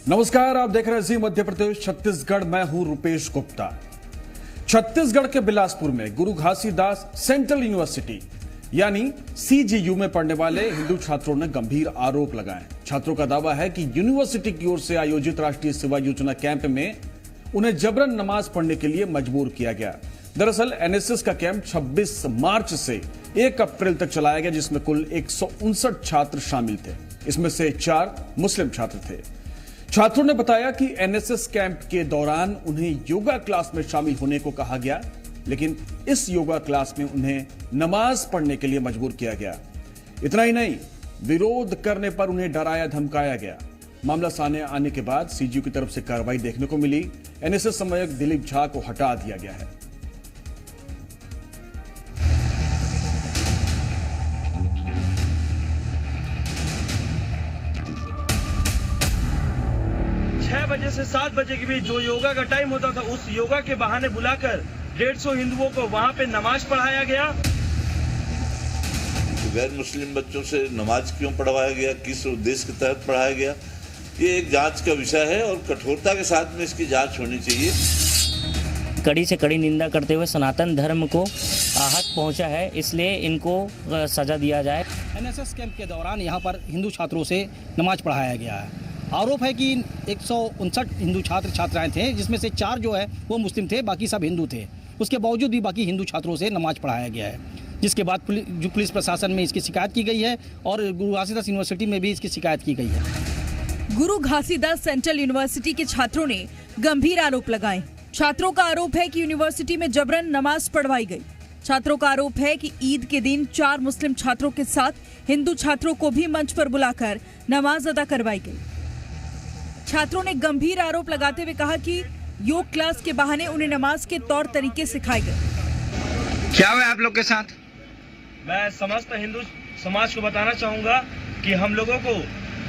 नमस्कार, आप देख रहे हैं जी मध्य प्रदेश छत्तीसगढ़। मैं हूं रुपेश गुप्ता। छत्तीसगढ़ के बिलासपुर में गुरु घासीदास सेंट्रल यूनिवर्सिटी यानी सीजीयू में पढ़ने वाले हिंदू छात्रों ने गंभीर आरोप लगाए। छात्रों का दावा है कि यूनिवर्सिटी की ओर से आयोजित राष्ट्रीय सेवा योजना कैंप में उन्हें जबरन नमाज पढ़ने के लिए मजबूर किया गया। दरअसल एनएसएस का कैंप 26 मार्च से 1 अप्रैल तक चलाया गया, जिसमें कुल 159 छात्र शामिल थे। इसमें से 4 मुस्लिम छात्र थे। छात्रों ने बताया कि एनएसएस कैंप के दौरान उन्हें योगा क्लास में शामिल होने को कहा गया, लेकिन इस योगा क्लास में उन्हें नमाज पढ़ने के लिए मजबूर किया गया। इतना ही नहीं, विरोध करने पर उन्हें डराया धमकाया गया। मामला सामने आने के बाद सीजीयू की तरफ से कार्रवाई देखने को मिली। एनएसएस समन्वयक दिलीप झा को हटा दिया गया है। 6 बजे से 7 बजे के बीच जो योगा का टाइम होता था, उस योगा के बहाने बुलाकर 150 हिंदुओं को वहां पे नमाज पढ़ाया गया। गैर मुस्लिम बच्चों से नमाज क्यों पढ़वाया गया, किस उद्देश्य के तहत पढ़ाया गया, ये एक जांच का विषय है और कठोरता के साथ में इसकी जांच होनी चाहिए। कड़ी से कड़ी निंदा करते हुए सनातन धर्म को आहत पहुंचा है, इसलिए इनको सजा दिया जाए। एनएसएस कैंप के दौरान यहां पर हिंदू छात्रों से नमाज पढ़ाया गया है। आरोप है कि 159 हिंदू छात्र छात्राएं थे, जिसमें से 4 जो है वो मुस्लिम थे, बाकी सब हिंदू थे। उसके बावजूद भी बाकी हिंदू छात्रों से नमाज पढ़ाया गया है, जिसके बाद पुलिस प्रशासन में इसकी शिकायत की गई है और गुरु घासीदास यूनिवर्सिटी में भी इसकी शिकायत की गई है। गुरु घासीदास सेंट्रल यूनिवर्सिटी के छात्रों ने गंभीर आरोप लगाए। छात्रों का आरोप है कि यूनिवर्सिटी में जबरन नमाज पढ़वाई गई। छात्रों का आरोप है कि ईद के दिन 4 मुस्लिम छात्रों के साथ हिंदू छात्रों को भी मंच पर बुलाकर नमाज अदा करवाई गई। छात्रों ने गंभीर आरोप लगाते हुए कहा कि योग क्लास के बहाने उन्हें नमाज के तौर तरीके सिखाए गए। क्या हुआ आप लोग के साथ? मैं समस्त हिंदू समाज को बताना चाहूंगा कि हम लोगों को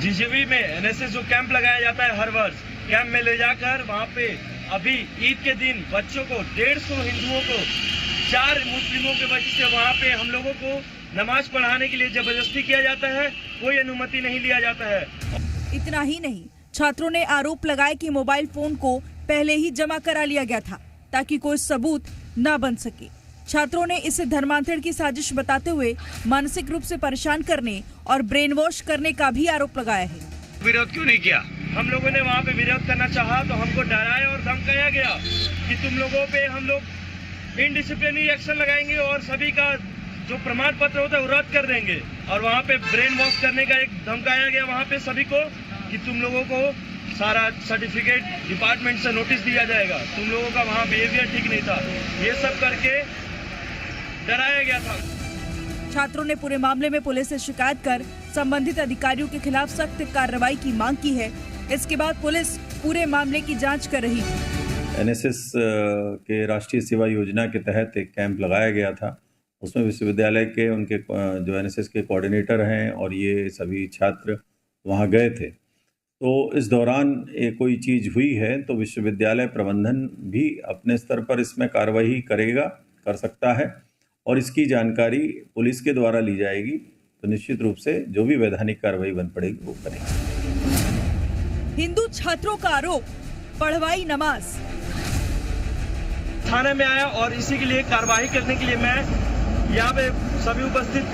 जीजीवी में एनएसएस जो कैंप लगाया जाता है हर वर्ष, कैंप में ले जाकर वहाँ पे अभी ईद के दिन बच्चों को 150 हिंदुओं को 4 मुस्लिमों के वजह से वहाँ पे हम लोगों को नमाज पढ़ाने के लिए जबरदस्ती किया जाता है। कोई अनुमति नहीं लिया जाता है। इतना ही नहीं, छात्रों ने आरोप लगाया कि मोबाइल फोन को पहले ही जमा करा लिया गया था ताकि कोई सबूत न बन सके। छात्रों ने इसे धर्मांतरण की साजिश बताते हुए मानसिक रूप से परेशान करने और ब्रेन वॉश करने का भी आरोप लगाया है। विरोध क्यों नहीं किया? हम लोगों ने वहाँ पे विरोध करना चाहा तो हमको डराया और धमकाया गया कि तुम लोगों पे हम लोग इनडिसिप्लिनरी एक्शन लगाएंगे और सभी का जो प्रमाण पत्र होता है वो रद्द कर देंगे। और वहाँ पे ब्रेन वॉश करने का एक धमकाया गया वहाँ पे सभी को कि तुम लोगों को सारा सर्टिफिकेट डिपार्टमेंट से नोटिस दिया जाएगा, तुम लोगों का वहाँ बिहेवियर ठीक नहीं था, ये सब करके डराया गया था। छात्रों ने पूरे मामले में पुलिस से शिकायत कर संबंधित अधिकारियों के खिलाफ सख्त कार्रवाई की मांग की है। इसके बाद पुलिस पूरे मामले की जांच कर रही है। एनएसएस के राष्ट्रीय सेवा योजना के तहत एक कैंप लगाया गया था। उसमें विश्वविद्यालय के उनके जो एनएसएस के कोऑर्डिनेटर हैं और ये सभी छात्र वहाँ गए थे। तो इस दौरान कोई चीज़ हुई है तो विश्वविद्यालय प्रबंधन भी अपने स्तर पर इसमें कार्रवाई कर सकता है और इसकी जानकारी पुलिस के द्वारा ली जाएगी। तो निश्चित रूप से जो भी वैधानिक कार्रवाई बन पड़ेगी वो करेंगे। हिंदू छात्रों का आरोप, पढ़वाई नमाज। थाने में आया और इसी के लिए कार्रवाई करने के लिए मैं यहाँ पे सभी उपस्थित।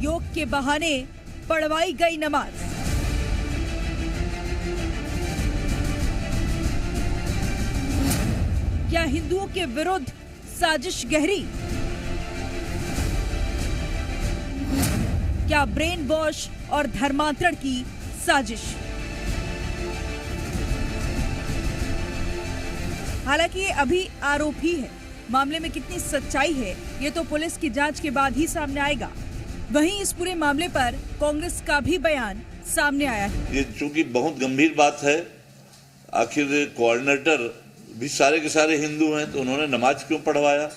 योग के बहाने पढ़वाई गई नमाज। क्या हिंदुओं के विरुद्ध साजिश गहरी? क्या ब्रेन वॉश और धर्मांतरण की साजिश? हालांकि ये अभी आरोप ही है। मामले में कितनी सच्चाई है ये तो पुलिस की जांच के बाद ही सामने आएगा। वहीं इस पूरे मामले पर कांग्रेस का भी बयान सामने आया है। ये चूंकि बहुत गंभीर बात है, आखिर कोऑर्डिनेटर भी सारे के सारे हिंदू हैं तो उन्होंने नमाज क्यों पढ़वाया?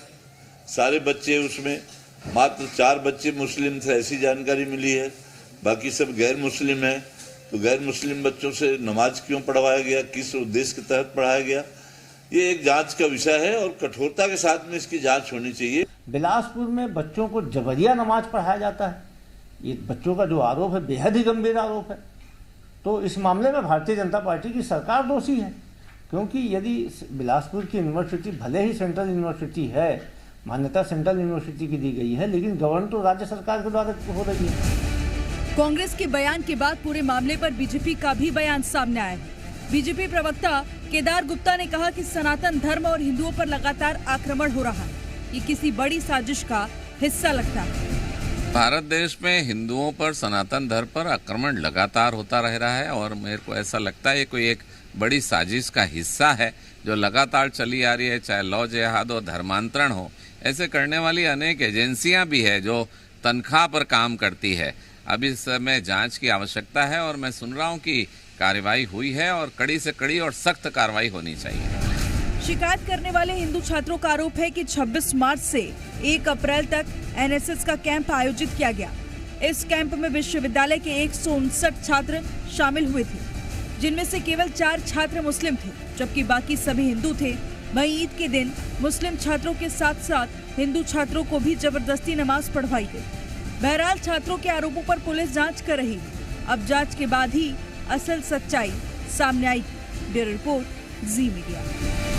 सारे बच्चे उसमें मात्र 4 बच्चे मुस्लिम थे ऐसी जानकारी मिली है, बाकी सब गैर मुस्लिम हैं। तो गैर मुस्लिम बच्चों से नमाज क्यों पढ़वाया गया, किस उद्देश्य के तहत पढ़ाया गया, ये एक जांच का विषय है और कठोरता के साथ में इसकी जांच होनी चाहिए। बिलासपुर में बच्चों को जबरिया नमाज पढ़ाया जाता है, ये बच्चों का जो आरोप है बेहद ही गंभीर आरोप है। तो इस मामले में भारतीय जनता पार्टी की सरकार दोषी है, क्योंकि यदि बिलासपुर की यूनिवर्सिटी भले ही सेंट्रल यूनिवर्सिटी है, मान्यता सेंट्रल यूनिवर्सिटी की दी गई है, लेकिन गवर्न तो राज्य सरकार के द्वारा हो रही है। कांग्रेस के बयान के बाद पूरे मामले पर बीजेपी का भी बयान सामने आया है। बीजेपी प्रवक्ता केदार गुप्ता ने कहा कि सनातन धर्म और हिंदुओं पर लगातार आक्रमण हो रहा है, ये किसी बड़ी साजिश का हिस्सा लगता है। भारत देश में हिंदुओं पर, सनातन धर्म पर आक्रमण लगातार होता रह रहा है और मेरे को ऐसा लगता है कोई एक बड़ी साजिश का हिस्सा है जो लगातार चली आ रही है। चाहे लौ जिहाद हो, धर्मांतरण हो, ऐसे करने वाली अनेक एजेंसियां भी है जो तनख्वाह पर काम करती है। अब इस समय जांच की आवश्यकता है और मैं सुन रहा हूं कि कार्रवाई हुई है और कड़ी से कड़ी और सख्त कार्रवाई होनी चाहिए। शिकायत करने वाले हिंदू छात्रों का आरोप है कि 26 मार्च से 1 अप्रैल तक एनएसएस का कैंप आयोजित किया गया। इस कैंप में विश्वविद्यालय के 159 छात्र शामिल हुए थे, जिनमें से केवल 4 छात्र मुस्लिम थे, जबकि बाकी सभी हिंदू थे। वहीं ईद के दिन मुस्लिम छात्रों के साथ साथ हिंदू छात्रों को भी जबरदस्ती नमाज पढ़वाई गई। बहरहाल छात्रों के आरोपों पर पुलिस जांच कर रही है। अब जांच के बाद ही असल सच्चाई सामने आएगी। ब्यूरो रिपोर्ट, जी मीडिया।